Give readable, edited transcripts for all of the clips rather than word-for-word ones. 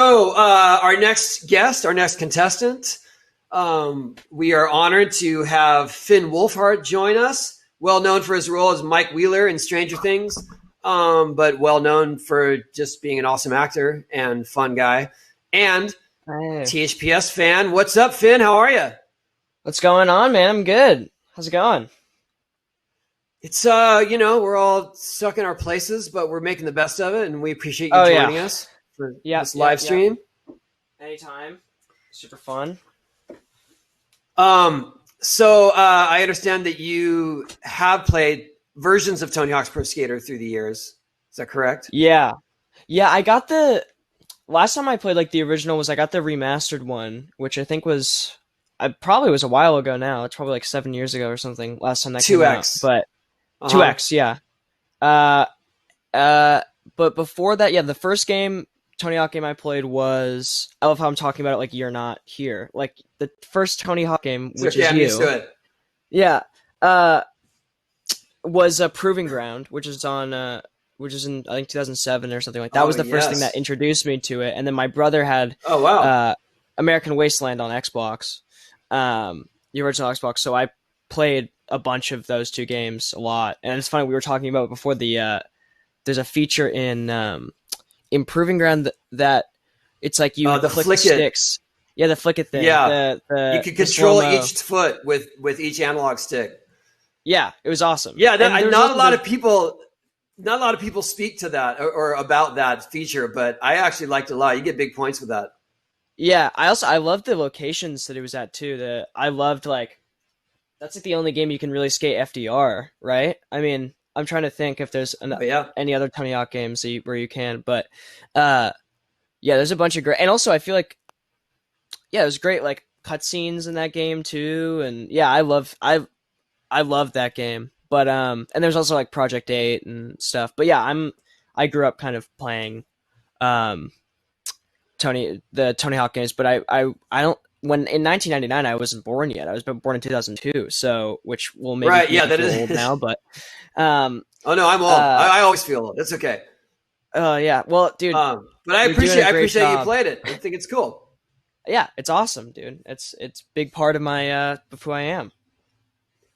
Our next guest, our next contestant, we are honored to have Finn Wolfhard join us. Well known for his role as Mike Wheeler in Stranger Things, but well known for just being an awesome actor and fun guy. And Hey, THPS fan. What's up, Finn? How are you? what's going on, man? I'm good. How's it going? It's we're all stuck in our places, but we're making the best of it, and we appreciate you Oh yeah, joining us for yep, this yep, live yep. stream. Anytime. Super fun. So I understand that you have played versions of Tony Hawk's Pro Skater through the years. Is that correct? Yeah, yeah. I got the last time I played like the original was I got the remastered one, which I think was I probably was a while ago now. It's probably like 7 years ago or something. Last time that came out, 2X. but two Uh-huh. X, yeah. Uh, uh, but before that, yeah, the first game Tony Hawk game I played was I love how I'm talking about it like you're not here. Like the first Tony Hawk game, It's which okay. is I'm used you. to it. Yeah. Was a Proving Ground, which is in I think 2007 or something like that. Oh, Was the first thing that yes. introduced me to it, and then my brother had Oh, wow. uh, American Wasteland on Xbox, the original Xbox. So I played a bunch of those two games a lot, and it's funny we were talking about before there's a feature in Proving Ground that it's like you The click the flick it. sticks. Yeah, the flick it thing, Yeah. the You the can the slow control mo. each foot with each analog stick. Yeah, it was awesome. Yeah, And there's not a also lot there's of people. Not a lot of people speak to that or about that feature, but I actually liked it a lot. You get big points with that. Yeah, I loved the locations that it was at too. I loved like that's like the only game you can really skate FDR, right? I mean, I'm trying to think if there's But yeah, any other Tony Hawk games where you can, but uh, yeah, there's a bunch of great, and also I feel like yeah, there's great like cutscenes in that game too, and yeah, I love that game. But and there's also like Project 8 and stuff. But yeah, I grew up kind of playing um the Tony Hawk games, but I don't when in 1999 I wasn't born yet. I was born in 2002, so which will maybe right. make Yeah, me that feel old is. now, but um Oh no, I'm old. uh I always feel old. That's okay. yeah, well, dude, But I you're doing a appreciate great you job. played it. I think it's cool. Yeah, it's awesome, dude. It's a big part of my of who I am.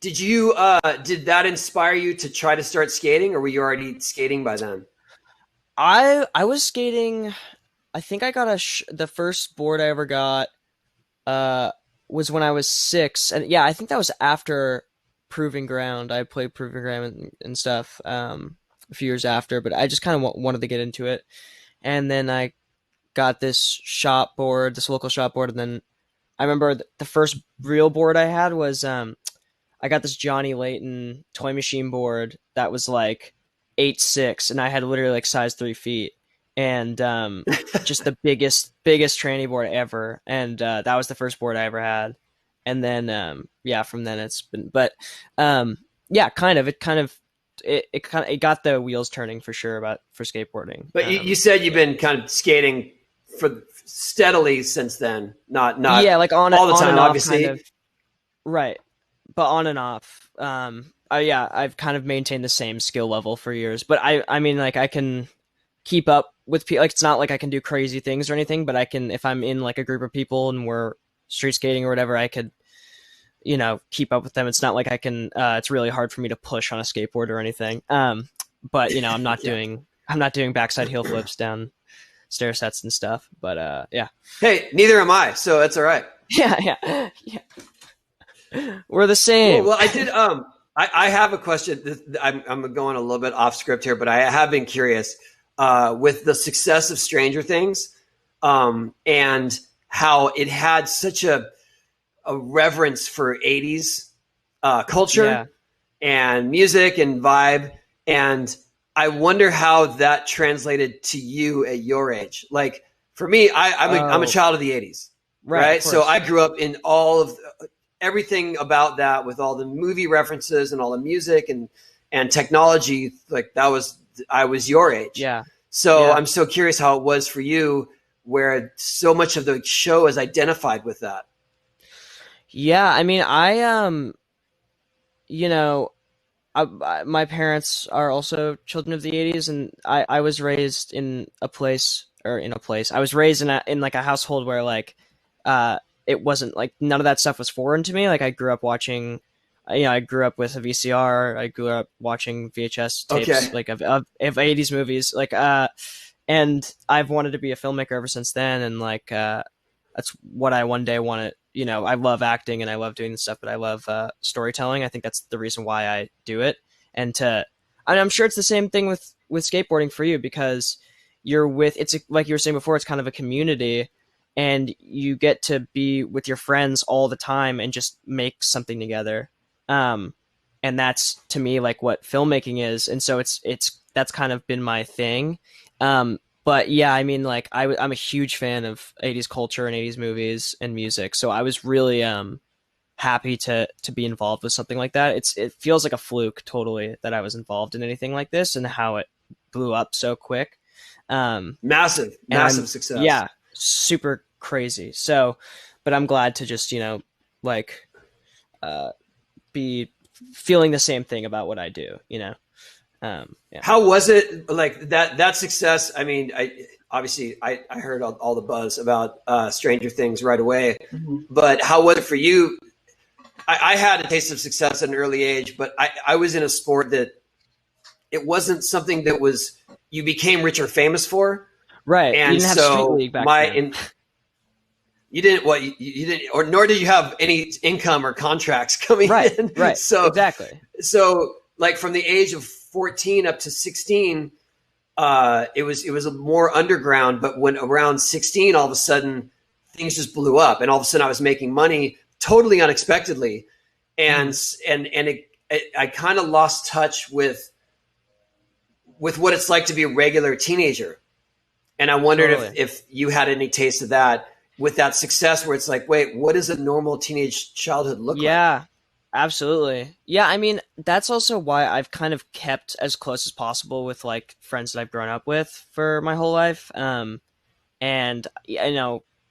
Did that inspire you to try to start skating, or were you already skating by then? I was skating. I think I got the first board I ever got uh, was when I was 6, and yeah, I think that was after Proving Ground. I played Proving Ground and stuff a few years after, but I just kind of wanted to get into it, and then I got this shop board, this local shop board, and then I remember the first real board I had was I got this Johnny Layton toy machine board that was like 8'6", and I had literally like size 3 feet, and just the biggest tranny board ever, and that was the first board I ever had, and then yeah, from then it's been, but yeah, it got the wheels turning for sure about for skateboarding. But you said you've Yeah, been kind of skating for steadily since then. Not yeah, like all the on time, and off kind obviously. of, right, but on and off. Yeah, I've kind of maintained the same skill level for years, but I mean, like I can keep up with people. Like it's not like I can do crazy things or anything, but I can if I'm in like a group of people and we're street skating or whatever, I could keep up with them. It's not like I can. It's really hard for me to push on a skateboard or anything. But Yeah. I'm not doing backside heel flips down stair sets and stuff. But yeah, Hey, neither am I, so that's all right. yeah. We're the Cool. same. Well, I did. I have a question. I'm going a little bit off script here, but I have been curious with the success of Stranger Things, and how it had such a reverence for '80s Yeah. culture and music and vibe, and I wonder how that translated to you at your age. Like for me, I'm a Oh, child of the '80s, right. Of right? So course. I grew up in all of everything about that with all the movie references and all the music and technology. Like that was I was your age, Yeah. so Yeah. I'm so curious how it was for you, where so much of the show is identified with that. Yeah. I mean, you know, my parents are also children of the 80s, and I was raised in a place or in a place. I was raised in like a household where like it wasn't like none of that stuff was foreign to me. Like I grew up watching, I grew up with a VCR. I grew up watching VHS tapes Okay. like of 80s movies. Like and I've wanted to be a filmmaker ever since then. And like that's what I one day want to. I love acting and I love doing this stuff, but I love storytelling. I think that's the reason why I do it. And I'm sure it's the same thing with skateboarding for you, because like you were saying before, it's kind of a community, and you get to be with your friends all the time and just make something together. And that's to me like what filmmaking is. And so that's kind of been my thing. But yeah, I mean, like I'm a huge fan of 80s culture and 80s movies and music. So I was really happy to be involved with something like that. It feels like a fluke totally that I was involved in anything like this, and how it blew up so quick. Massive success. Yeah, super crazy. So, but I'm glad to just, like be feeling the same thing about what I do, Yeah. How was it like that success? I mean, I heard all the buzz about Stranger Things right away, but how was it for you? I had a taste of success at an early age, but I was in a sport that it wasn't something that was you became rich or famous for, right? And you didn't have so Street League back then. You didn't you didn't, or nor did you have any income or contracts coming in, right? So exactly. So like from the age of 14 up to 16, it was more underground. But when around 16, all of a sudden things just blew up, and all of a sudden I was making money totally unexpectedly, and I kind of lost touch with what it's like to be a regular teenager. And I wondered if you had any taste of that with that success, where it's like, wait, what does a normal teenage childhood look like? Yeah, absolutely. Yeah, I mean, that's also why I've kind of kept as close as possible with like friends that I've grown up with for my whole life. And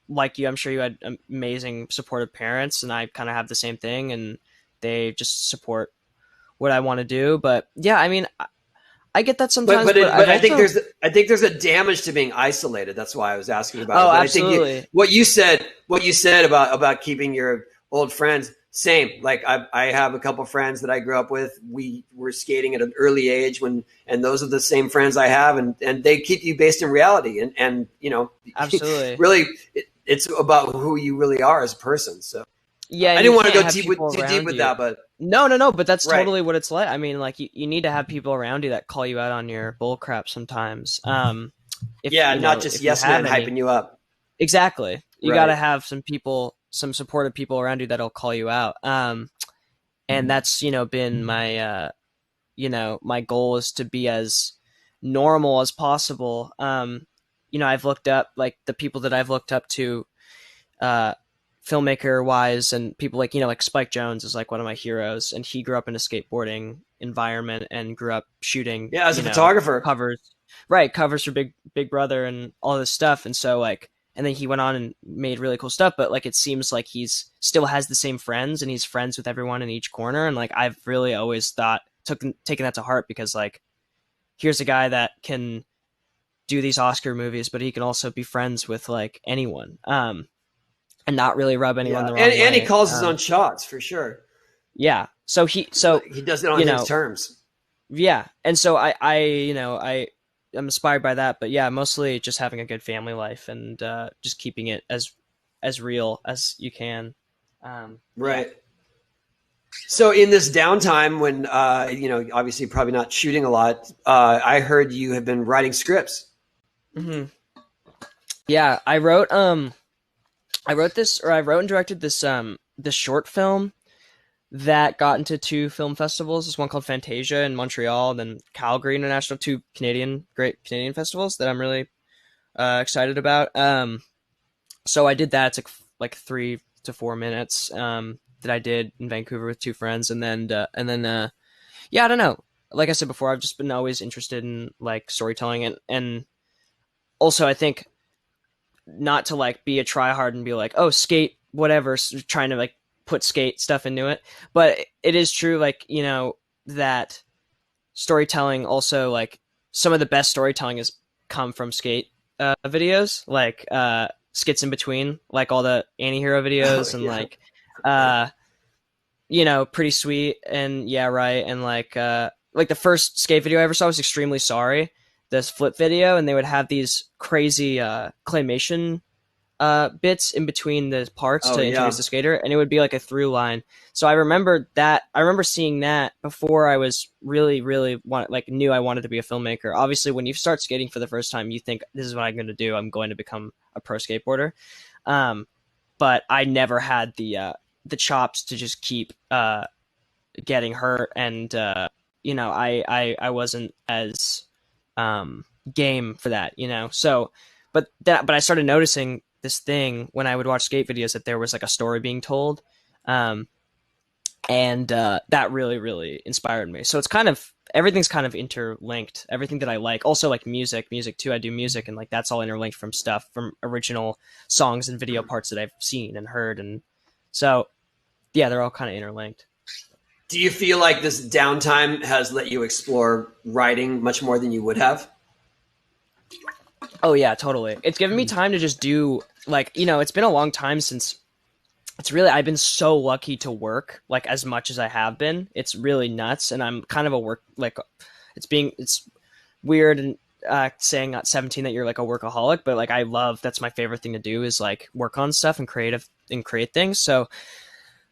like you, I'm sure you had amazing supportive parents, and I kind of have the same thing, and they just support what I want to do. But yeah, I mean, I get that sometimes. But I think there's a damage to being isolated. That's why I was asking about it. But absolutely. I think what you said about keeping your old friends, same. Like I have a couple friends that I grew up with. We were skating at an early age and those are the same friends I have, and they keep you based in reality, and absolutely. Really, it's about who you really are as a person. So yeah, I didn't want to go too deep with that, but no, but that's totally what it's like. I mean, like you need to have people around you that call you out on your bull crap sometimes. Not just yes man hyping you up. Exactly. You got to have some supportive people around you that'll call you out. And that's, been my, my goal is to be as normal as possible. I've looked up like the people that I've looked up to, filmmaker wise, and people like, like Spike Jonze is like one of my heroes, and he grew up in a skateboarding environment and grew up shooting as a photographer covers for Big Brother and all this stuff. And so like, and then he went on and made really cool stuff, but like it seems like he's still has the same friends, and he's friends with everyone in each corner. And like I've really always taken that to heart, because like here's a guy that can do these Oscar movies, but he can also be friends with like anyone. And not really rub anyone the wrong way. And he calls his own shots for sure. Yeah. So he does it on his terms. Yeah. And so I am inspired by that, but yeah, mostly just having a good family life and just keeping it as real as you can. Right. Yeah. So in this downtime when, obviously probably not shooting a lot, I heard you have been writing scripts. Mm-hmm. Yeah. I wrote and directed this short film that got into 2 film festivals. This one called Fantasia in Montreal, and then Calgary International, 2 great Canadian festivals that I'm really excited about. So I did that. It's like 3 to 4 minutes that I did in Vancouver with 2 friends, and then I don't know. Like I said before, I've just been always interested in like storytelling, and also I think, not to like be a tryhard and be like, oh, skate, whatever, trying to like put skate stuff into it. But it is true, like, that storytelling also, like some of the best storytelling has come from skate videos, like skits in between, like all the anti-hero Oh, videos, and yeah. like Pretty Sweet and Yeah Right, and like the first skate video I ever saw was Extremely Sorry, this flip video, and they would have these crazy claymation bits in between the parts Oh, to yeah. introduce the skater, and it would be like a through line. So I remember that. I remember seeing that before I was really, really knew I wanted to be a filmmaker. Obviously, when you start skating for the first time, you think this is what I'm going to do. I'm going to become a pro skateboarder. Um, but I never had the chops to just keep getting hurt, and I wasn't as game for that, So, but I started noticing this thing when I would watch skate videos, that there was like a story being told, um, and that really, really inspired me. So it's kind of everything's kind of interlinked. Everything that I like, also like music too. I do music, and like that's all interlinked from stuff from original songs and video parts that I've seen and heard, and so yeah, they're all kind of interlinked. Do you feel like this downtime has let you explore writing much more than you would have? Oh yeah, totally. It's given me time to just do it's been a long time since I've been so lucky to work like as much as I have been. It's really nuts, and I'm kind of a work like it's weird and saying at 17 that you're like a workaholic, but like that's my favorite thing to do is like work on stuff and create things. So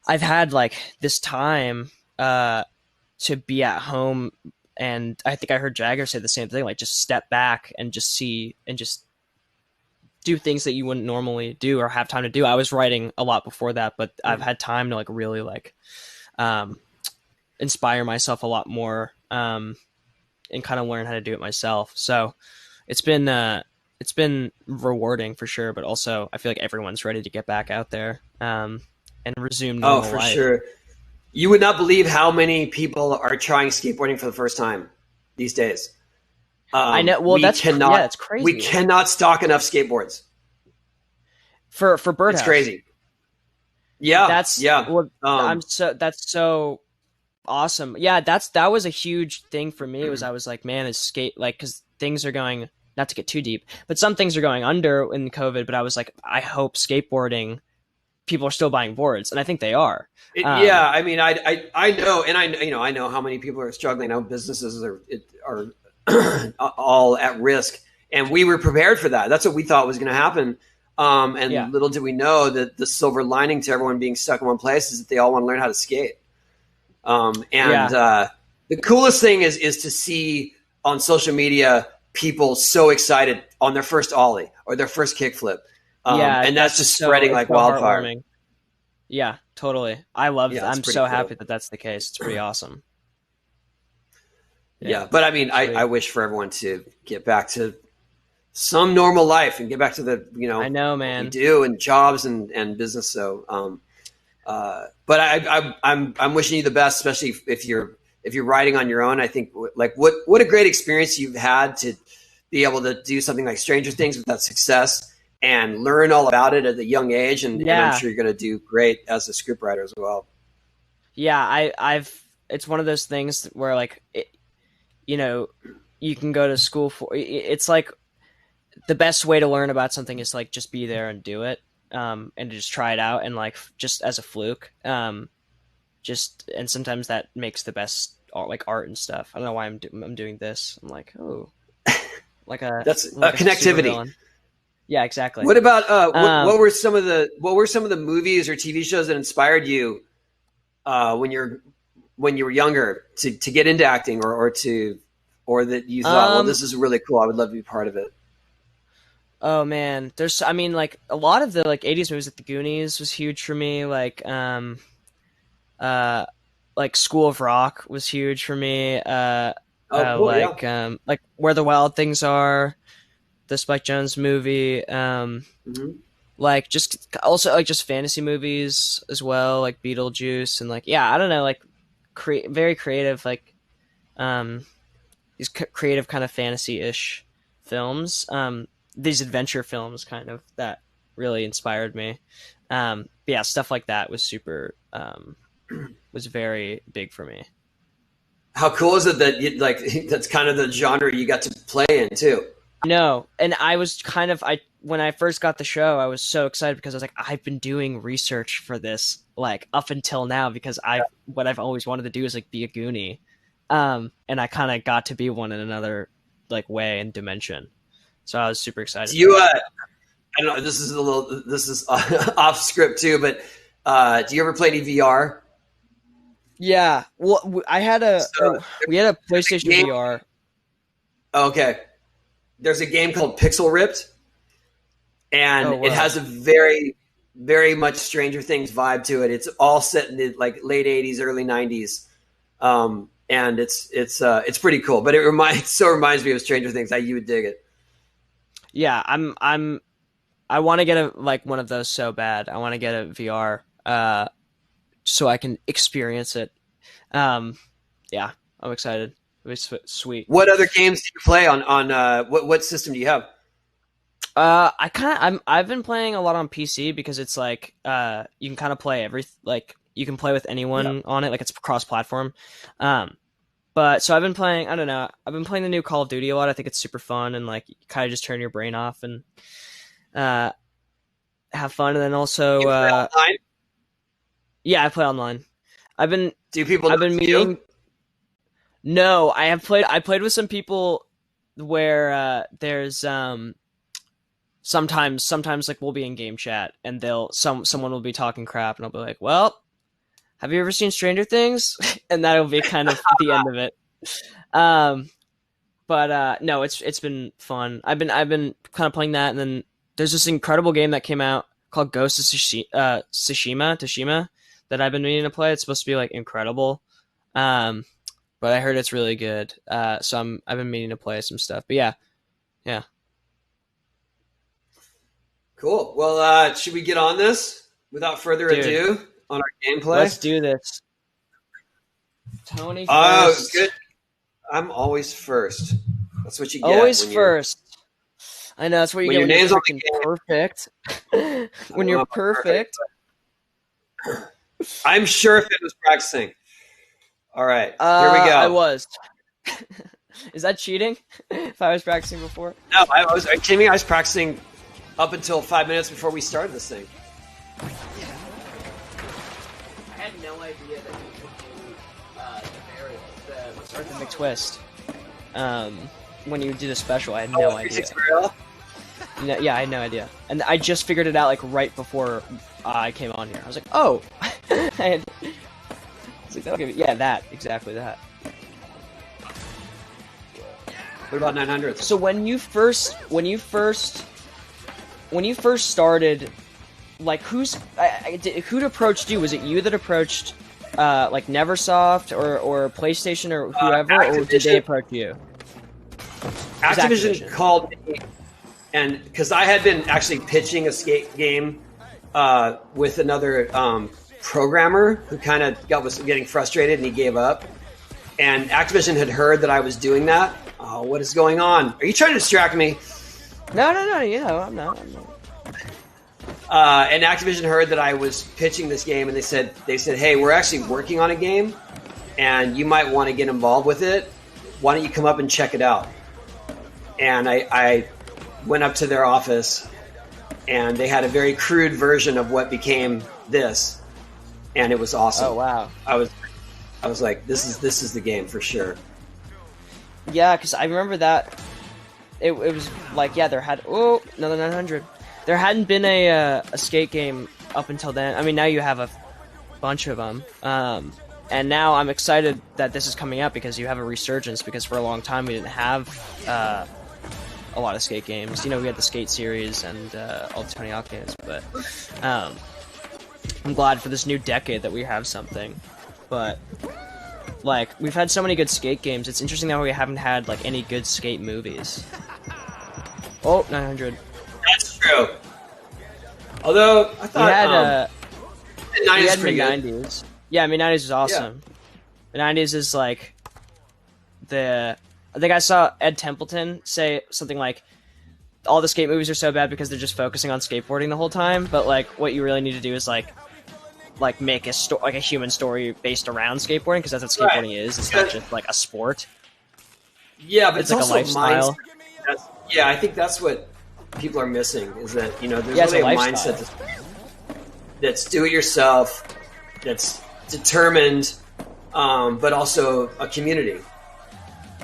I've had like this time to be at home, and I think I heard Jagger say the same thing, like just step back and just see and just do things that you wouldn't normally do or have time to do. I was writing a lot before that, but I've had time to like really um, inspire myself a lot more, and kind of learn how to do it myself. So it's been rewarding for sure, but also I feel like everyone's ready to get back out there and resume Oh, normal for life. sure. You would not believe how many people are trying skateboarding for the first time these days. I know. Well, it's We crazy cannot stock enough skateboards. for It's Birdhouse. crazy. Yeah, That's yeah. what that's so awesome. Yeah, that was a huge thing for me. Was I was like, man, is skate like because things are going, not to get too deep, but some things are going under in COVID. But I was like, I hope skateboarding people are still buying boards, and I think they are. Yeah, I mean, I know, and I know how many people are struggling. How businesses are all at risk, and we were prepared for that. That's what we thought was going to happen. Yeah, And little did we know that the silver lining to everyone being stuck in one place is that they all want to learn how to skate. yeah, The coolest thing is to see on social media people so excited on their first ollie or their first kickflip, yeah. and that's just spreading It's like so wildfire. heartwarming. Yeah, totally. I love. Yeah, it's I'm pretty so cool. happy that that's the case. It's pretty awesome. Yeah, Yeah, but I mean, I sweet. wish for everyone to get back to some normal life and get back to the I know, what we man. do and jobs and business. So, but I'm wishing you the best, especially if you're riding on your own. I think like what a great experience you've had to be able to do something like Stranger Things with that success and learn all about it at a young age, and I'm Yeah, sure you're going to do great as a scriptwriter as well. yeah. I've. It's one of those things where you know, you can go to school for. It's like the best way to learn about something is like just be there and do it, and to just try it out, and like just as a fluke, just and sometimes that makes the best art, like art and stuff. I don't know why I'm doing this. I'm like, oh, That's like a super connectivity. villain. Yeah, exactly. What about Um, what were some of the movies or TV shows that inspired you when you were younger to get into acting or that you thought, well, um, this is really cool, I would love to be part of it. oh man, I mean, like a lot of the like '80s movies, like The Goonies was huge for me. Uh, like School of Rock was huge for me. Oh, cool, yeah. Like Where the Wild Things Are, the Spike Jonze movie. Hmm. Like just also like just fantasy movies as well, like Beetlejuice, and like yeah, I don't know, like very creative, like um these creative kind of fantasy-ish films. These adventure films kind of that really inspired me. But yeah, stuff like that was super was very big for me. How cool is it that like that's kind of the genre you got to play in too? No, and I was when I first got the show, I was so excited because I was like, I've been doing research for this like up until now because what I've always wanted to do is like be a Goonie, and I kind of got to be one in another like way and dimension. So I was super excited. Do you? I don't know. This is off script too, but do you ever play any VR? Yeah, well, we had a PlayStation VR. Okay, there's a game called Pixel Ripped, and it has a very, very much Stranger Things vibe to it. It's all set in the like late '80s, early '90s, and it's pretty cool. But it reminds me of Stranger Things. You would dig it. Yeah, I want to get one of those so bad. I want to get a VR, so I can experience it. Yeah, I'm excited. It's sweet. What other games do you play on what system do you have? I've been playing a lot on PC because it's like you can kind of play you can play with anyone on it, like it's cross-platform. But so I've been playing, I don't know, I've been playing the new Call of Duty a lot. I think it's super fun and like you kind of just turn your brain off and have fun. And then also you play online? Yeah, I play online. I've been meeting you? No, I played with some people where there's sometimes like we'll be in game chat and someone will be talking crap and I'll be like, well, have you ever seen Stranger Things? And that'll be kind of the end of it. But no, it's been fun. I've been kind of playing that, and then there's this incredible game that came out called Ghost of Tsushima that I've been meaning to play. It's supposed to be like incredible. But I heard it's really good. So I've been meaning to play some stuff. But yeah. Cool. Well, should we get on this without further ado on our gameplay? Let's do this. Tony first. Oh, good. I'm always first. That's what you get. Always first. I know, that's what you get when your name's perfect. When you're perfect. I'm sure if it was practicing. All right, here we go. I was. Is that cheating? If I was practicing before? No, I was. Are you kidding me? I was practicing up until 5 minutes before we started this thing. I had no idea that you could do the McTwist. When you did a special, I had no idea. No, yeah, I had no idea, and I just figured it out like right before I came on here. I was like, oh, exactly that. What about 900? So when you first started, like who'd approached you? Was it you that approached like Neversoft or PlayStation or whoever, or did they approach you? Activision called me, and because I had been actually pitching a skate game with another programmer who kind of was getting frustrated and he gave up. And Activision had heard that I was doing that. Oh, what is going on? Are you trying to distract me? No. I'm not. And Activision heard that I was pitching this game, and they said, "Hey, we're actually working on a game, and you might want to get involved with it. Why don't you come up and check it out?" And I went up to their office, and they had a very crude version of what became this, and it was awesome. Oh wow! I was like, this is the game for sure. Yeah, because I remember that it was like, yeah, another 900. There hadn't been a skate game up until then. I mean, now you have a bunch of them, and now I'm excited that this is coming out because you have a resurgence. Because for a long time we didn't have a lot of skate games. You know, we had the Skate series and all the Tony Hawk games, but I'm glad for this new decade that we have something. But like, we've had so many good skate games. It's interesting that we haven't had like any good skate movies. Oh, 900. That's true. Although I thought we had mid-90s. Yeah, mid-90s was awesome. Yeah. Mid-90s is like I think I saw Ed Templeton say something like, all the skate movies are so bad because they're just focusing on skateboarding the whole time, but like what you really need to do is like make a human story based around skateboarding, because that's what skateboarding is. It's not just like a sport. Yeah, but it's like also a lifestyle. Yeah, I think that's what people are missing is that, there's Yeah, it's really a a lifestyle. mindset that's do it yourself, that's determined, but also a community.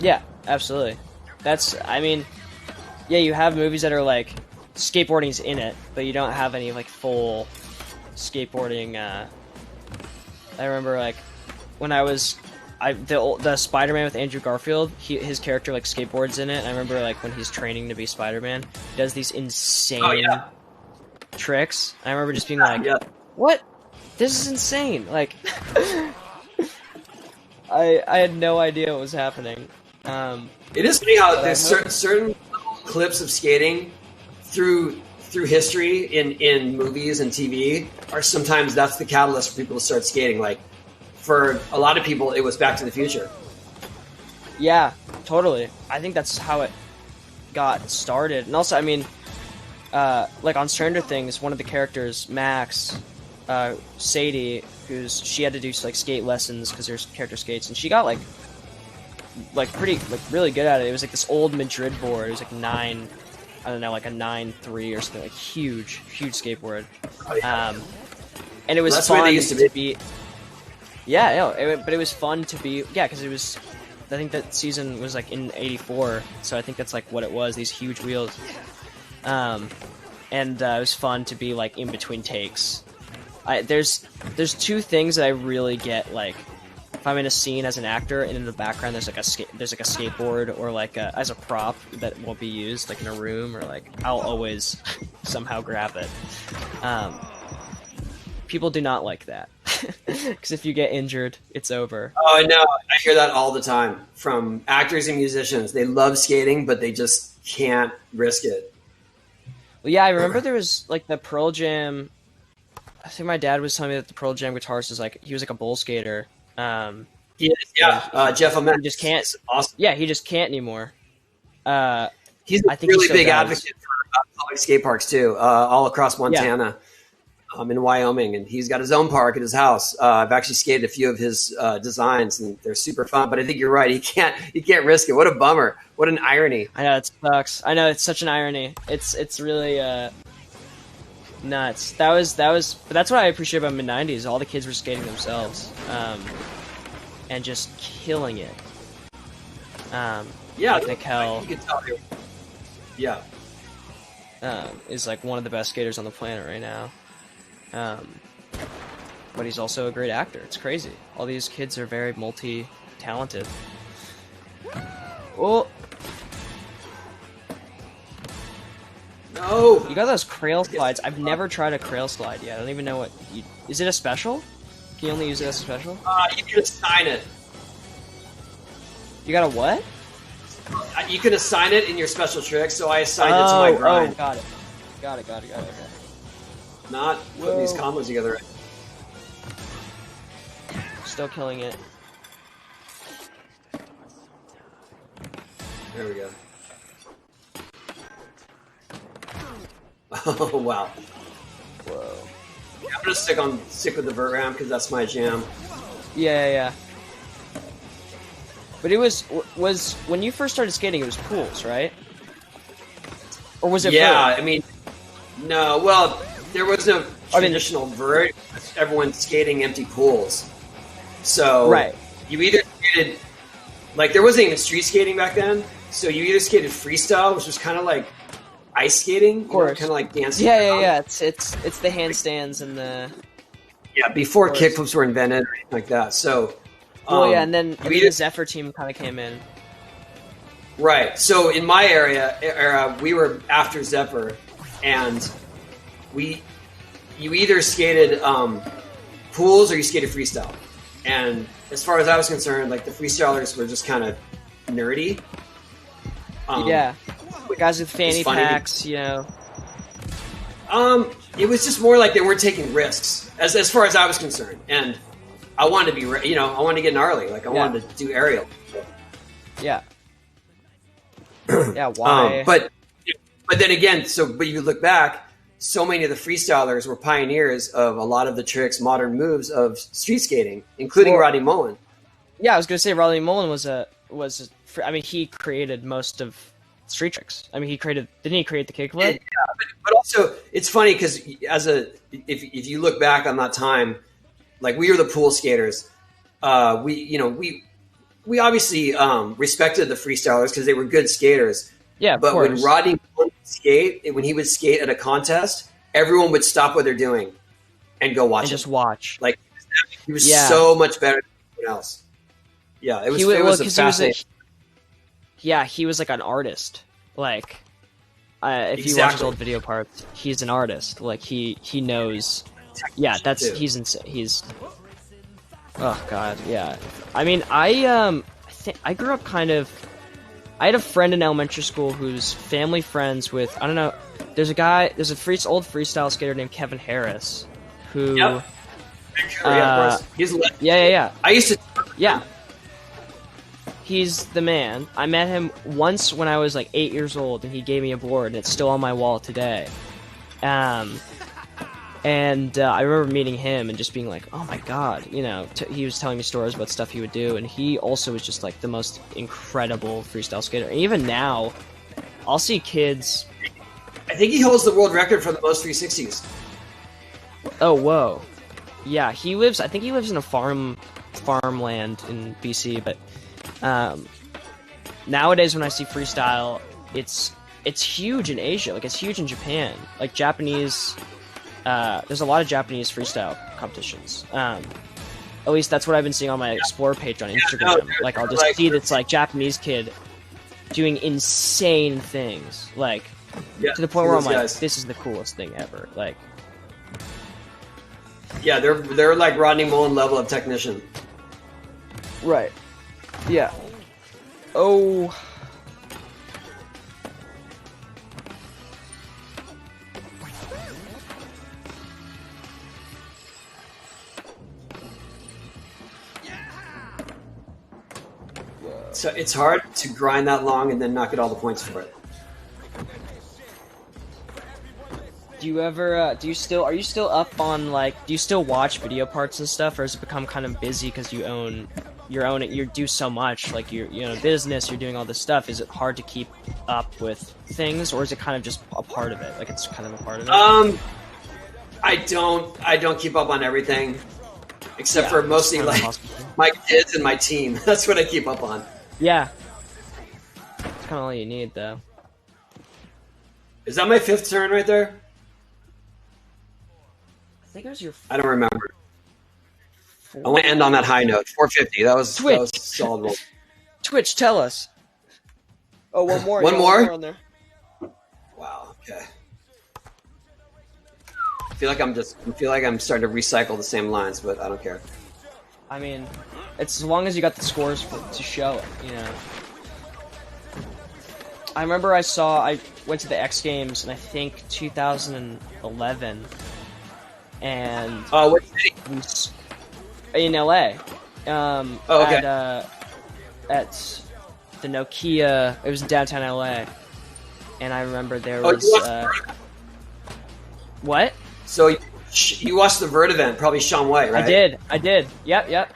Yeah, absolutely. Yeah, you have movies that are like skateboarding's in it, but you don't have any like full skateboarding. I remember like when the Spider-Man with Andrew Garfield, his character like skateboards in it. And I remember like when he's training to be Spider-Man, he does these insane tricks. I remember just being like, "What? This is insane!" Like, I had no idea what was happening. It is funny how there's certain clips of skating through history in movies and TV are sometimes that's the catalyst for people to start skating. Like for a lot of people, it was Back to the Future. Yeah, totally. I think that's how it got started. And also, like on Stranger Things, one of the characters, Max, Sadie, she had to do like skate lessons because her character skates, and she got like pretty really good at it. It was like this old Madrid board. It was like like a 9.3 or something, like huge skateboard. And it was fun where they used to be. Yeah, but it was fun to be. Yeah, because it was. I think that season was like in '84, so I think that's like what it was. These huge wheels. And it was fun to be like in between takes. There's two things that I really get like. If I'm in a scene as an actor and in the background there's like a skateboard or like as a prop that won't be used like in a room, or like I'll always somehow grab it. People do not like that because if you get injured, it's over. Oh, no, I hear that all the time from actors and musicians. They love skating, but they just can't risk it. Well, yeah, I remember there was like the Pearl Jam. I think my dad was telling me that the Pearl Jam guitarist is like he was like a bowl skater. Jeff Ament. He just can't. Awesome. Yeah, he just can't anymore. He's a really big advocate for public skate parks too, all across Montana, in Wyoming, and he's got his own park at his house. I've actually skated a few of his designs, and they're super fun. But I think you're right; he can't risk it. What a bummer! What an irony! I know it sucks. I know it's such an irony. It's really nuts. But that's what I appreciate about mid-90s. All the kids were skating themselves, and just killing it. Nick Hell, you can tell. Yeah, is like one of the best skaters on the planet right now. But he's also a great actor. It's crazy. All these kids are very multi-talented. Oh. No. You got those crail slides. I've never tried a crail slide yet. I don't even know what... Is it a special? Can you only use it as a special? You can assign it. You got a what? You can assign it in your special trick, so I assigned it to my grind. Oh, got it. Got it. Not putting these combos together. Still killing it. There we go. Oh, wow. Whoa. Yeah, I'm gonna stick with the vert ramp because that's my jam. Yeah. But it was when you first started skating, it was pools, right? Or was it? Yeah, vert? I mean, no. Well, there was no traditional vert. Everyone's skating empty pools. So right. You either skated like there wasn't even street skating back then. So you either skated freestyle, which was kind of like ice skating, of course, kind of like dancing. Yeah. It's the handstands and the before kickflips were invented or anything like that. So. And then the Zephyr team kind of came in. Right. So in my era, we were after Zephyr, and you either skated pools or you skated freestyle. And as far as I was concerned, like the freestylers were just kind of nerdy. The guys with fanny packs, you know. It was just more like they weren't taking risks, as far as I was concerned, and. I wanted to be, I wanted to get gnarly. Like I wanted to do aerial. Yeah. Yeah. Why? But then again, but you look back, so many of the freestylers were pioneers of a lot of the tricks, modern moves of street skating, including Rodney Mullen. Yeah, I was gonna say Rodney Mullen he created most of street tricks. I mean, didn't he create the kickflip? Yeah, but also it's funny because if you look back on that time, like we were the pool skaters. We obviously respected the freestylers because they were good skaters. Yeah, of but course. when Rodney would skate, when he would skate at a contest, everyone would stop what they're doing and go watch and him. just watch. Like he was so much better than anyone else. Yeah, it was a fascinating. He was like an artist. Like, if you watch his old video parts, he's an artist. Like he knows. Yeah, he's insane. He's. Oh God, yeah. I mean, I grew up kind of. I had a friend in elementary school who's family friends with, I don't know. There's an old freestyle skater named Kevin Harris, who. Yep. Yeah, of course. He's yeah. I used to. Yeah. He's the man. I met him once when I was like 8 years old, and he gave me a board, and it's still on my wall today. And I remember meeting him and just being like, oh my God, he was telling me stories about stuff he would do, and he also was just like the most incredible freestyle skater. And even now, I'll see kids. I think he holds the world record for the most 360s. Oh, whoa. Yeah, I think he lives in a farmland in BC, but nowadays when I see freestyle, it's huge in Asia, like it's huge in Japan. Like Japanese, there's a lot of Japanese freestyle competitions. At least that's what I've been seeing on my Explore page on Instagram. Like I'll just see this like Japanese kid doing insane things, like to the point where I'm like, this is the coolest thing ever. Like, yeah, they're like Rodney Mullen level of technician. Right. Yeah. Oh. So it's hard to grind that long and then not get all the points for it. Do you ever, are you still up on, like, do you still watch video parts and stuff, or has it become kind of busy because you do so much, like, you're a business, you're doing all this stuff, is it hard to keep up with things, or is it kind of just a part of it, like, it's kind of a part of it? I don't keep up on everything, except for mostly, like, my kids and my team. That's what I keep up on. Yeah. That's kind of all you need, though. Is that my 5th turn right there? I think it was your. I don't remember. I want to end on that high note. 450. That was a solid one. Twitch, tell us. Oh, one more. One more on there. Wow. Okay. I feel like I'm starting to recycle the same lines, but I don't care. I mean, it's as long as you got the scores to show it, I remember I went to the X Games in I think 2011. And what city? In LA. Okay. At the Nokia. It was in downtown LA, and I remember there was. What? So you watched the Vert event, probably Sean White, right? I did. Yep.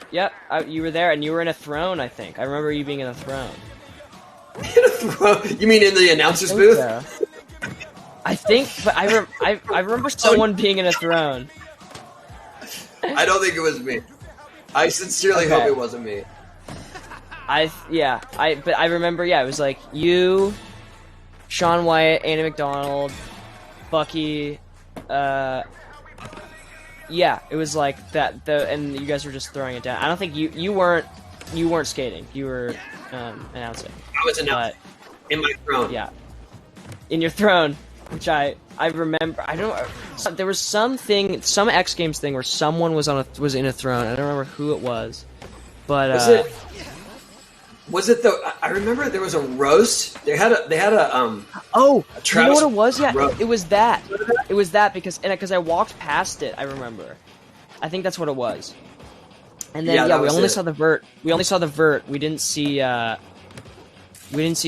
You were there, and you were in a throne. I think I remember you being in a throne. In a throne? You mean in the announcer's booth? So. I think, but I remember someone being in a throne. I don't think it was me. I sincerely hope it wasn't me. But I remember, it was like you, Sean White, Andy McDonald, Bucky, it was like that. And you guys were just throwing it down. I don't think you weren't skating. You were announcing. I was announcing in my throne. Yeah, in your throne. Which I remember. There was some X Games thing where someone was in a throne. I don't remember who it was, but was it the? I remember there was a roast. They had a Oh, a you know what it was? Yeah, roast. it was that. It was that because I walked past it. I remember. I think that's what it was. And then we only saw the vert. We only saw the vert. We didn't see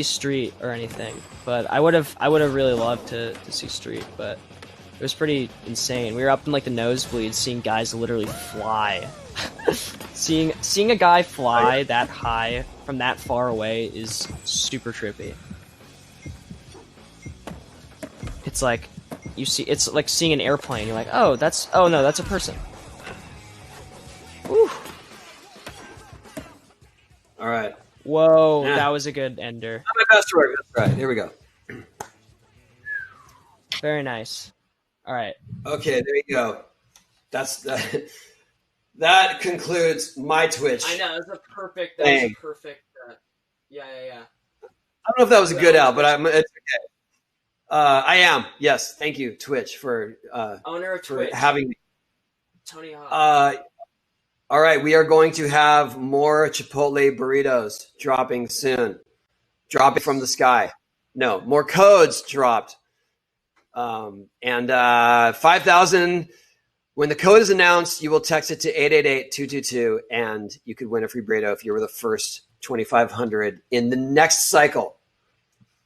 street or anything. But I would have really loved to see street, but it was pretty insane. We were up in like the nosebleeds, seeing guys literally fly. seeing a guy fly that high from that far away is super trippy. it's like it's like seeing an airplane. You're like, oh no, that's a person. Whew. All right. Whoa, that was a good ender. Not my best work. That's right. Here we go. Very nice. All right. Okay, there you go. That concludes my Twitch. I know, that's a perfect. Yeah. I don't know if that was a good out, but it's okay. I am. Yes, thank you, Twitch, for owner of for Twitch, having me. Tony Hawk. All right, we are going to have more Chipotle burritos dropping soon, dropping from the sky. No, more codes dropped, and 5,000. When the code is announced, you will text it to 888-222, and you could win a free burrito if you were the first 2,500 in the next cycle.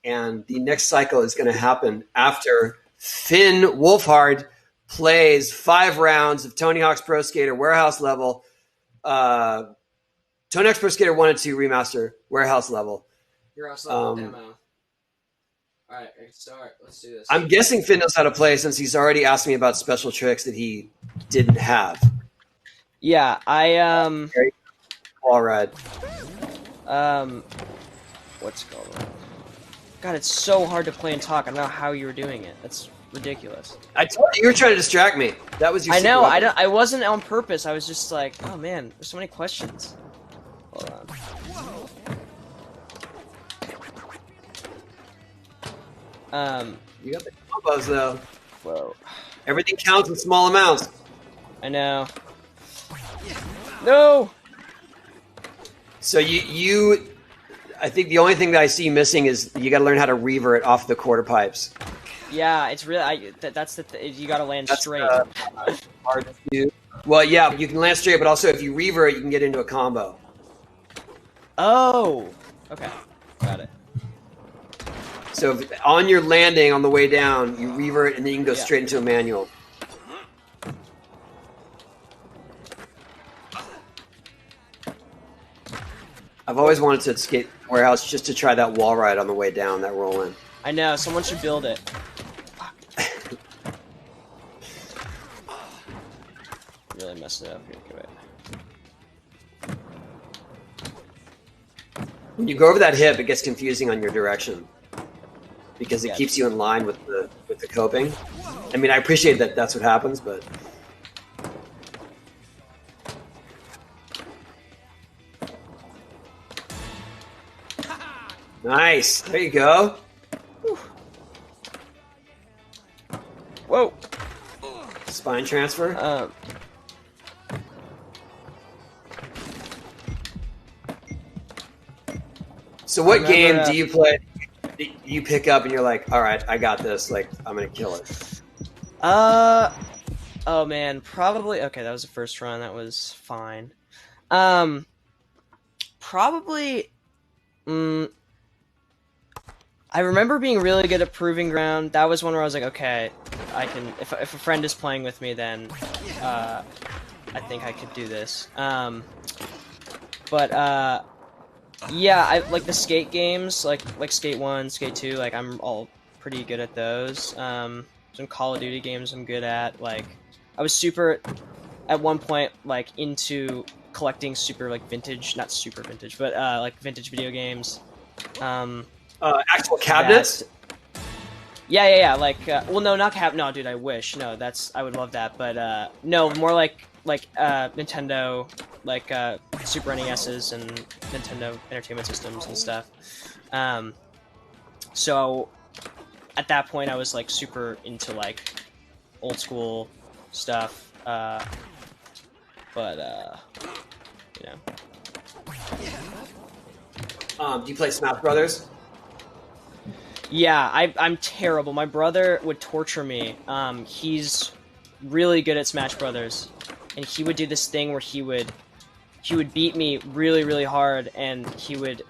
And the next cycle is going to happen after Finn Wolfhard plays 5 rounds of Tony Hawk's Pro Skater Warehouse level. Tony Hawk's Pro Skater 1 and 2 remaster Warehouse level. Warehouse level demo. All right, start. Let's do this. I'm guessing Finn knows how to play since he's already asked me about special tricks that he didn't have. Yeah, All right. What's it called? God, it's so hard to play and talk. I don't know how you were doing it. That's ridiculous. I told you were trying to distract me. That was your. I know. I wasn't on purpose. I was just like, oh man, there's so many questions. Hold on. You got the combos though. Whoa. Everything counts in small amounts. I know. No. So I think the only thing that I see missing is you got to learn how to revert off the quarter pipes. Yeah, it's really that's you got to land straight. Hard to do. Well, yeah, you can land straight, but also if you revert, you can get into a combo. Oh. Okay. Got it. So on your landing on the way down, you revert, and then you can go straight into a manual. I've always wanted to skate Warehouse just to try that wall ride on the way down, that roll in. I know, someone should build it. Really messed it up here. When you go over that hip, it gets confusing on your direction because it keeps you in line with the coping. I mean, I appreciate that that's what happens, but nice. There you go. Whoa. Spine transfer. So what game do you play? You pick up and you're like, all right, I got this. Like, I'm gonna kill it. Oh man, probably. Okay, that was the first run. That was fine. Probably. I remember being really good at Proving Ground. That was one where I was like, okay, I can. If a friend is playing with me, then I think I could do this. Yeah, I like the skate games, like Skate 1, Skate 2. Like I'm all pretty good at those. Some Call of Duty games I'm good at. Like I was super at one point like into collecting super like vintage, not super vintage, but like vintage video games. Actual cabinets? Yeah. Like, well, no, not No, dude, I wish. No, I would love that. But no, more like Nintendo, like Super NESs and Nintendo Entertainment Systems and stuff. So at that point, I was like super into like old school stuff. You know. Do you play Smash Brothers? Yeah, I'm terrible. My brother would torture me. He's really good at Smash Brothers, and he would do this thing where he would beat me really, really hard, and he would.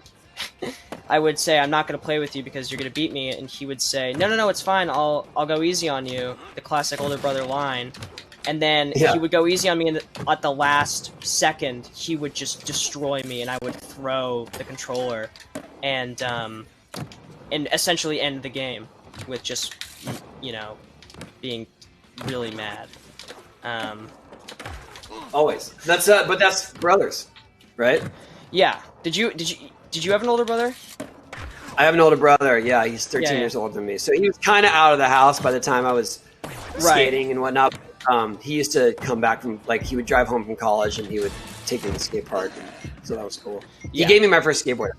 I would say, I'm not going to play with you because you're going to beat me, and he would say, no, it's fine. I'll go easy on you. The classic older brother line. And then he would go easy on me, and at the last second, he would just destroy me, and I would throw the controller, and essentially end the game with just you know, being really mad. Always. But that's brothers, right? Yeah. Did you have an older brother? I have an older brother. Yeah, he's 13 Yeah. years older than me. So he was kind of out of the house by the time I was skating and whatnot. He used to come back from, like, he would drive home from college and he would take me to the skate park. So that was cool. He gave me my first skateboard.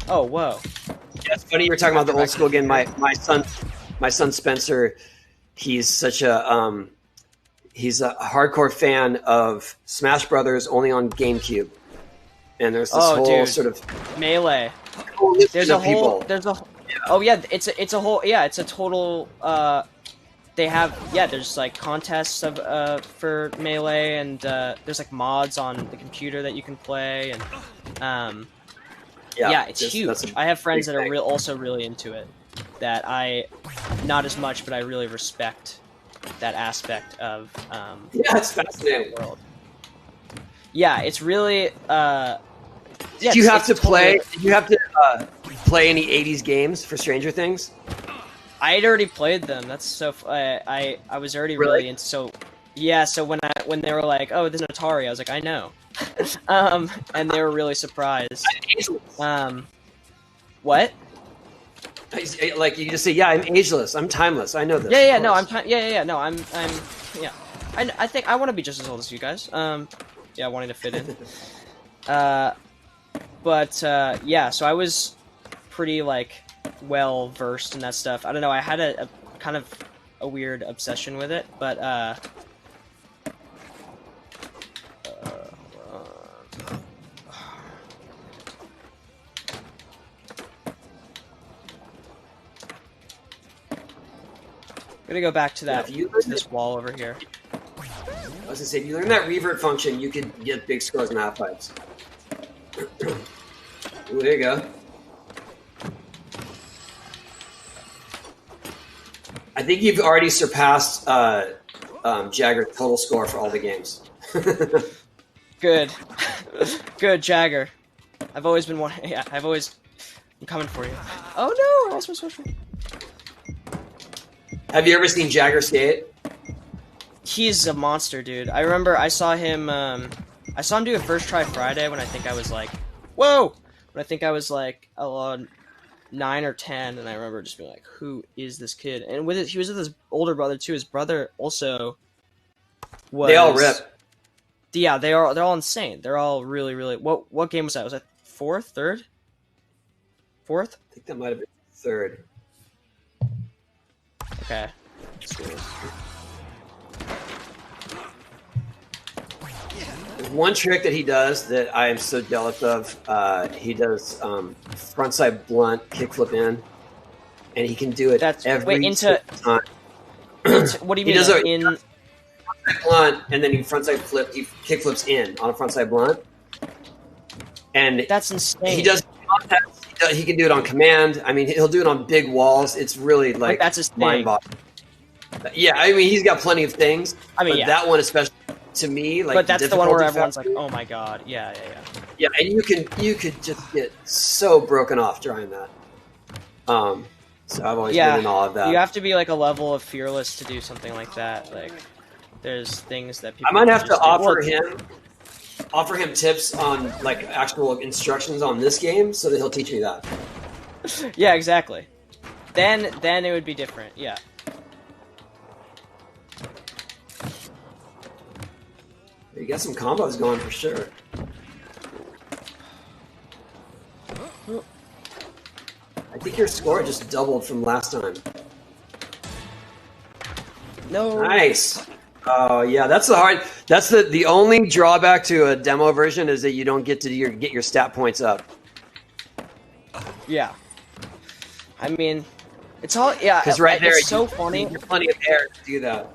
Oh, whoa. Yeah, it's funny you were talking about the old school again. My son Spencer, he's such a he's a hardcore fan of Smash Brothers only on GameCube. And there's this whole sort of Melee. There's a whole it's a whole it's a total they have there's like contests of for Melee, and there's like mods on the computer that you can play, and it's huge. I have friends that are also really into it, that I not as much, but I really respect that aspect of it's fascinating world. Yeah, it's really Did you have to play any 80s games for Stranger Things? I had already played them. That's so. I was already really into. So when they were like, "Oh, this is an Atari," I was like, "I know," and they were really surprised. What? Like you just say, "Yeah, I'm ageless. I'm timeless. I know this." No, I'm I think I want to be just as old as you guys. Wanting to fit in. So I was pretty like well versed in that stuff. I don't know. I had a kind of a weird obsession with it, but I'm gonna go back to that to this wall over here. I was gonna say, if you learn that revert function, you could get big scores in half pipes. Ooh, there you go. I think you've already surpassed Jagger's total score for all the games. Good. Good, Jagger. I've always been one. Yeah, I'm coming for you. Oh no! I lost my social. Have you ever seen Jagger skate? He's a monster, dude. I remember I saw him do a first try Friday when I think I was like, whoa! When I think I was like 9 or 10, and I remember just being like, who is this kid? And with it, he was with his older brother too. His brother also was. They all rip. Yeah, they're all insane. They're all really, really. What game was that? Was that fourth? I think that might have been third. Okay. There's one trick that he does that I am so jealous of. He does frontside blunt kickflip in, and he can do it every time. What do you mean? He does in blunt, and then he frontside flip. He kickflips in on a frontside blunt, and that's insane. He does. He can do it on command. I mean, he'll do it on big walls. It's really like that's his mind-boggling. Yeah, I mean, he's got plenty of things. I mean, but that one especially to me, like, but that's the one where everyone's like, "Oh my god, yeah." Yeah, and you could just get so broken off trying that. So I've always been in awe of that. You have to be like a level of fearless to do something like that. Like, there's things that people. I might have to offer him tips on like actual instructions on this game, so that he'll teach me that. Yeah, exactly. Then it would be different. Yeah. You got some combos going for sure. I think your score just doubled from last time. No. Nice. Oh yeah, that's the only drawback to a demo version is that you don't get to get your stat points up. Yeah. I mean, it's all because right there, it's so funny. You need plenty of air to do that.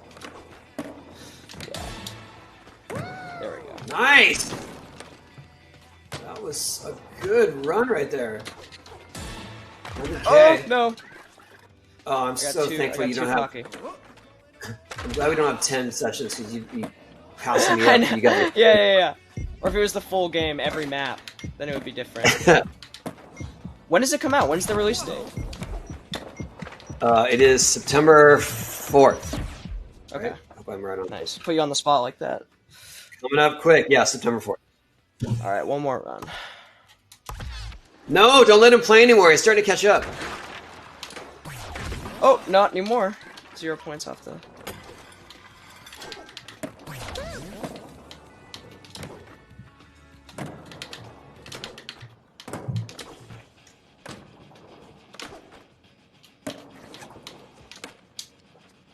There we go. Nice. That was a good run right there. Okay. Oh no. Oh, I'm so thankful you don't have. I'm glad we don't have 10 sessions because you'd be passing me up. You got yeah. Or if it was the full game, every map, then it would be different. When does it come out? When's the release date? It is September 4th. Okay. Right? I hope I'm right on. Nice. Put you on the spot like that. Coming up quick. Yeah, September 4th. All right, one more run. No, don't let him play anymore. He's starting to catch up. Oh, not anymore. 0 points off the...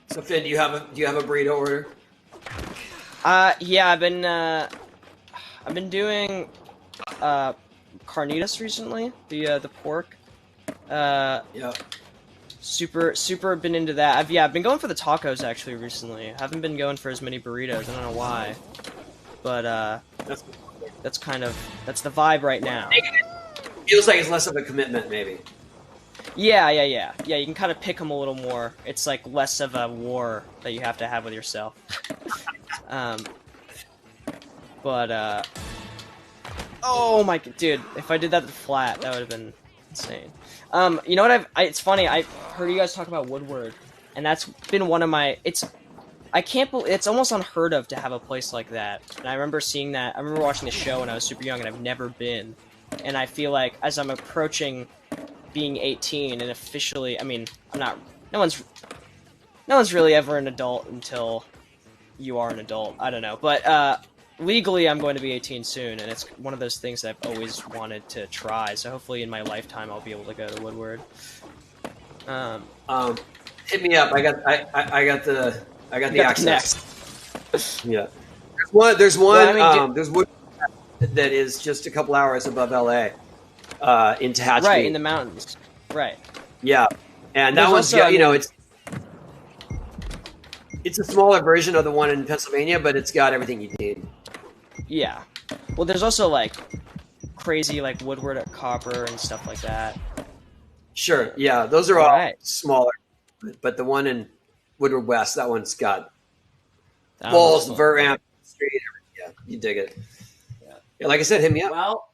So Finn, do you have a burrito order? Yeah, I've been doing carnitas recently. The pork. Yeah. Super been into that. I've been going for the tacos actually recently. I haven't been going for as many burritos. I don't know why, but that's the vibe right now. Feels like it's less of a commitment, maybe. Yeah. You can kind of pick them a little more. It's like less of a war that you have to have with yourself. Oh my dude, if I did that flat, that would have been insane. You know what? It's funny. I heard you guys talk about Woodward, and that's been one of my. I can't believe it's almost unheard of to have a place like that. And I remember seeing that. I remember watching the show when I was super young, and I've never been. And I feel like as I'm approaching being 18 and officially, I mean, I'm not. No one's really ever an adult until you are an adult. I don't know, but legally, I'm going to be 18 soon, and it's one of those things that I've always wanted to try. So hopefully, in my lifetime, I'll be able to go to Woodward. Hit me up. I got the access. Yeah. There's one. Well, I mean, there's one that is just a couple hours above LA, in Tehachapi. Right in the mountains. Right. Yeah, and that one's also, it's a smaller version of the one in Pennsylvania, but it's got everything you need. Yeah. Well, there's also like crazy like Woodward at Copper and stuff like that. Sure. Yeah, those are all right. smaller, but the one in Woodward West, that one's got balls, vert ramp, street. Yeah, you dig it. Yeah, like I said, hit me up.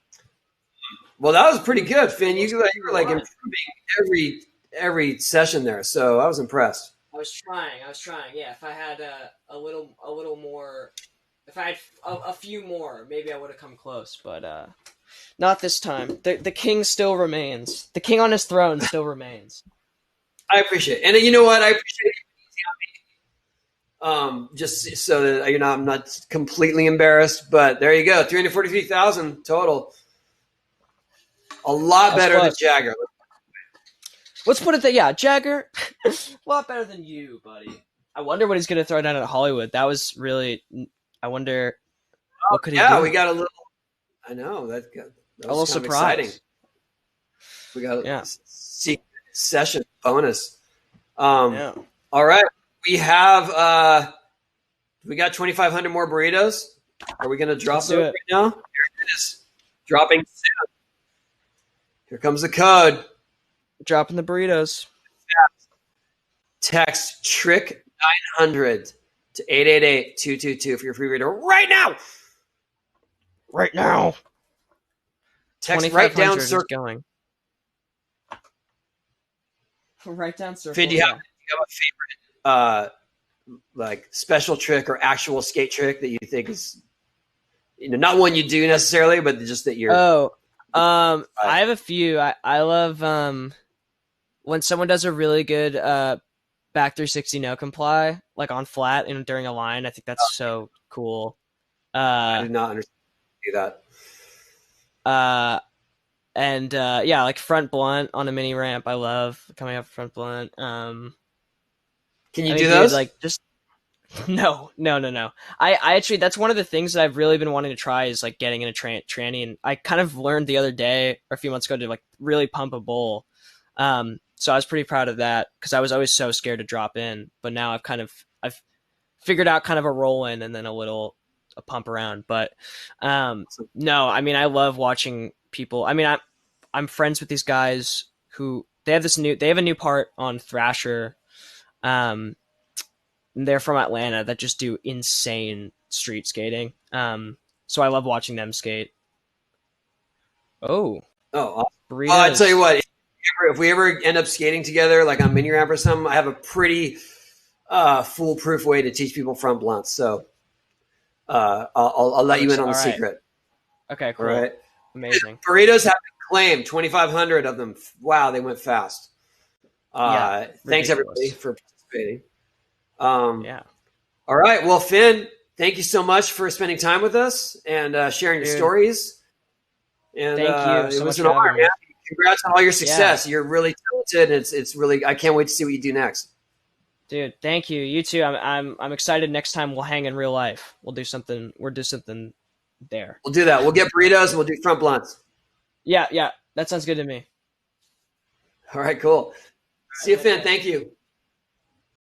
Well, that was pretty good, Finn. You were like improving every session there, so I was impressed. I was trying. Yeah, if I had a little more, if I had a few more, maybe I would have come close. But not this time. The king still remains. The king on his throne still remains. I appreciate it, and you know what? I appreciate it. Just so that I'm not completely embarrassed. But there you go, 343,000 total. A lot better than Jagger. Let's put it that, yeah, Jagger, a lot better than you, buddy. I wonder what he's going to throw down at Hollywood. That was really, I wonder, what could he do? Yeah, we got a little, I know, that was a little surprise. Exciting. We got a secret session bonus. All right, we got 2,500 more burritos. Are we going to drop those right now? Here it is. Dropping soon. Here comes the code. Dropping the burritos. Text trick 900 to 888-222 for your free burrito right now. Right now. Text right down circle. Going. Right down circle. Finn, do you have a favorite like special trick or actual skate trick that you think is not one you do necessarily, but just that you're I have a few. I love when someone does a really good back 360 no comply, like on flat and during a line. I think that's so cool. I did not understand that. Like front blunt on a mini ramp. I love coming up front blunt. Can you do those? Like just No. I actually, that's one of the things that I've really been wanting to try is like getting in a tranny, and I kind of learned the other day or a few months ago to like really pump a bowl. So I was pretty proud of that because I was always so scared to drop in, but now I've figured out kind of a roll in and then a pump around. But no, I mean, I love watching people. I mean, I'm friends with these guys who they have a new part on Thrasher. They're from Atlanta that just do insane street skating. So I love watching them skate. Awesome. Well, I tell you what, if if we ever end up skating together, like on mini ramp or something, I have a pretty foolproof way to teach people front blunts. So I'll let you in on the secret. Okay, cool. All right. Amazing. Burritos have been claimed, 2,500 of them. Wow, they went fast. Thanks everybody for participating. Yeah. All right. Well, Finn, thank you so much for spending time with us and sharing your stories. And thank you. It was an honor, man. Congrats on all your success. You're really talented. It's really, I can't wait to see what you do next. Dude, thank you. You too. I'm excited. Next time we'll hang in real life. We'll do something there. We'll do that. We'll get burritos and we'll do front blunts. Yeah. That sounds good to me. All right, cool. See you, Finn. Thank you.